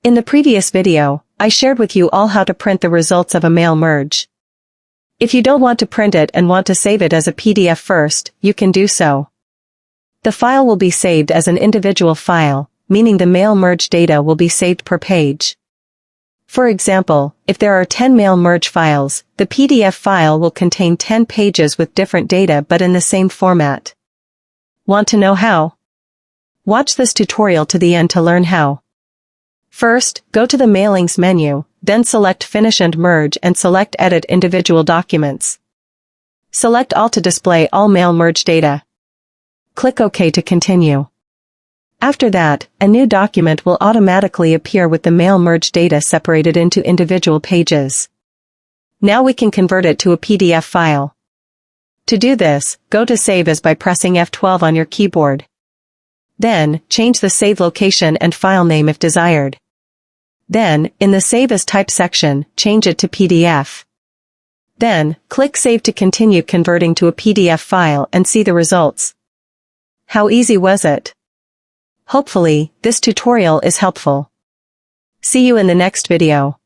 In the previous video, I shared with you all how to print the results of a mail merge. If you don't want to print it and want to save it as a PDF first, you can do so. The file will be saved as an individual file, meaning the mail merge data will be saved per page. For example, if there are 10 mail merge files, the PDF file will contain 10 pages with different data but in the same format. Want to know how? Watch this tutorial to the end to learn how. First, go to the Mailings menu, then select Finish and Merge and select Edit Individual Documents. Select All to display all mail merge data. Click OK to continue. After that, a new document will automatically appear with the mail merge data separated into individual pages. Now we can convert it to a PDF file. To do this, go to Save As by pressing F12 on your keyboard. Then, change the save location and file name if desired. Then, in the Save As Type section, change it to PDF. Then, click Save to continue converting to a PDF file and see the results. How easy was it? Hopefully, this tutorial is helpful. See you in the next video.